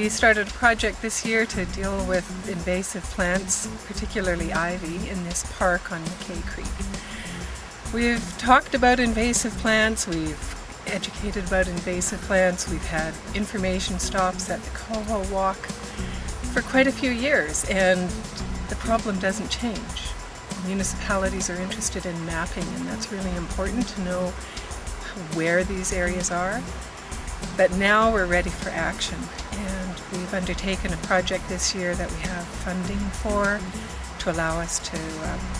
We started a project this year to deal with invasive plants, particularly ivy, in this park on McKay Creek. We've talked about invasive plants, we've educated about invasive plants, we've had information stops at the Coho Walk for quite a few years, and the problem doesn't change. Municipalities are interested in mapping, and that's really important to know where these areas are. But now we're ready for action, and we've undertaken a project this year that we have funding for to allow us to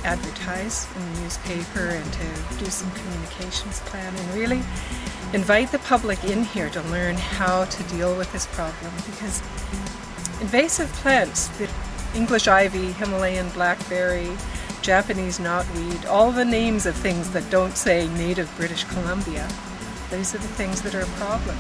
advertise in the newspaper and to do some communications plan and really invite the public in here to learn how to deal with this problem, because invasive plants, the English ivy, Himalayan blackberry, Japanese knotweed, all the names of things that don't say native British Columbia, these are the things that are a problem.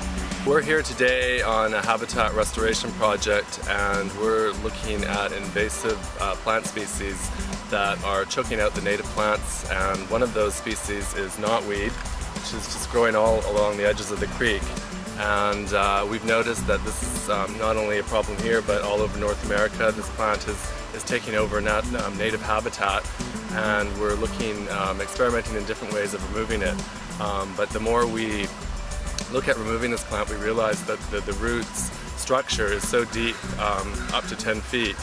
We're here today on a habitat restoration project, and we're looking at invasive plant species that are choking out the native plants, and one of those species is knotweed, which is just growing all along the edges of the creek. And we've noticed that this is not only a problem here, but all over North America. This plant is taking over native habitat, and we're experimenting in different ways of removing it. But the more we look at removing this plant, we realize that the roots structure is so deep, up to 10 feet,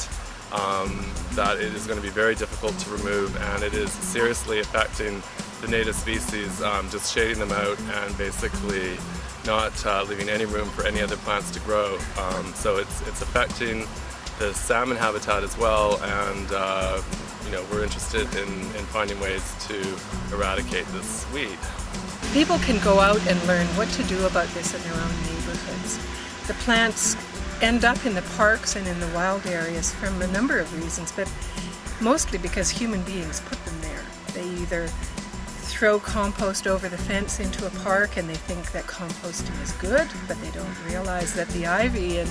that it is going to be very difficult to remove, and it is seriously affecting the native species, just shading them out and basically not leaving any room for any other plants to grow. So it's affecting the salmon habitat as well, and we're interested in finding ways to eradicate this weed. People can go out and learn what to do about this in their own neighborhoods. The plants end up in the parks and in the wild areas from a number of reasons, but mostly because human beings put them there. They either throw compost over the fence into a park and they think that composting is good, but they don't realize that the ivy and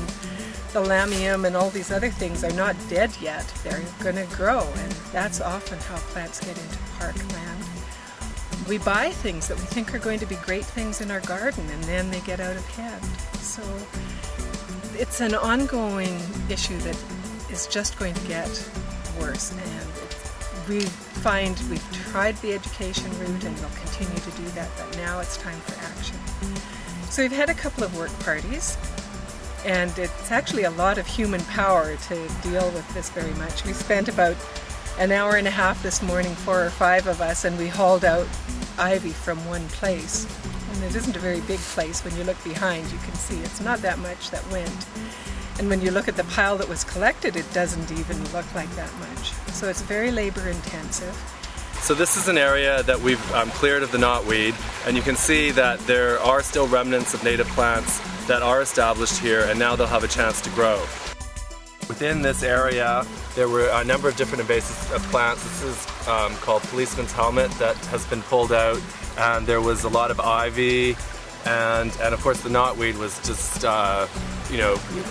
the lamium and all these other things are not dead yet. They're going to grow, and that's often how plants get into parkland. We buy things that we think are going to be great things in our garden, and then they get out of hand. So it's an ongoing issue that is just going to get worse, and we find we've tried the education route and we'll continue to do that, but now it's time for action. So we've had a couple of work parties, and it's actually a lot of human power to deal with this very much. We spent about an hour and a half this morning, 4 or 5 of us, and we hauled out ivy from one place. And it isn't a very big place. When you look behind, you can see it's not that much that went. And when you look at the pile that was collected, it doesn't even look like that much. So it's very labor intensive. So this is an area that we've cleared of the knotweed, and you can see that there are still remnants of native plants that are established here, and now they'll have a chance to grow. Within this area, there were a number of different invasive plants. This is called policeman's helmet that has been pulled out, and there was a lot of ivy, and of course the knotweed was just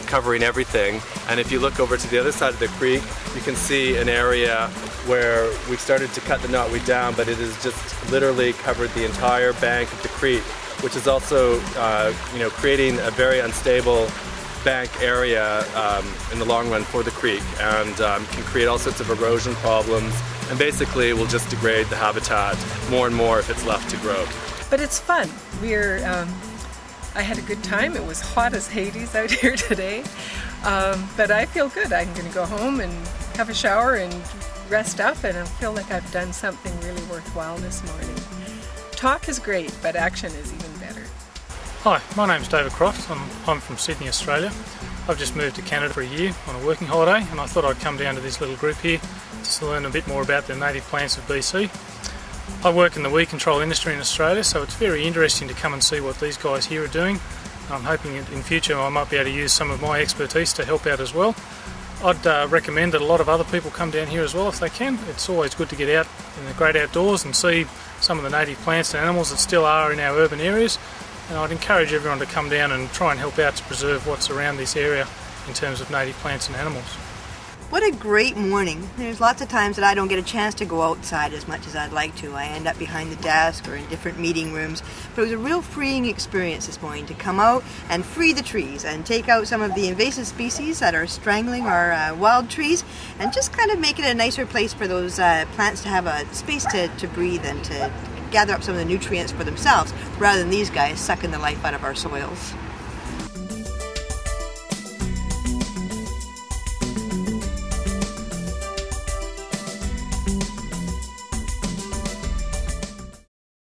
covering everything. And if you look over to the other side of the creek, you can see an area where we've started to cut the knotweed down, but it has just literally covered the entire bank of the creek, which is also creating a very unstable bank area in the long run for the creek, and can create all sorts of erosion problems, and basically will just degrade the habitat more and more if it's left to grow. But it's fun. I had a good time. It was hot as Hades out here today, but I feel good. I'm going to go home and have a shower and rest up, and I feel like I've done something really worthwhile this morning. Talk is great, but action is even better. Hi, my name's David Croft. I'm from Sydney, Australia. I've just moved to Canada for a year on a working holiday, and I thought I'd come down to this little group here to learn a bit more about the native plants of BC. I work in the weed control industry in Australia, so it's very interesting to come and see what these guys here are doing. I'm hoping in future I might be able to use some of my expertise to help out as well. I'd recommend that a lot of other people come down here as well if they can. It's always good to get out in the great outdoors and see some of the native plants and animals that still are in our urban areas. And I'd encourage everyone to come down and try and help out to preserve what's around this area in terms of native plants and animals. What a great morning. There's lots of times that I don't get a chance to go outside as much as I'd like to. I end up behind the desk or in different meeting rooms. But it was a real freeing experience this morning to come out and free the trees and take out some of the invasive species that are strangling our wild trees and just kind of make it a nicer place for those plants to have a space to breathe and to gather up some of the nutrients for themselves rather than these guys sucking the life out of our soils.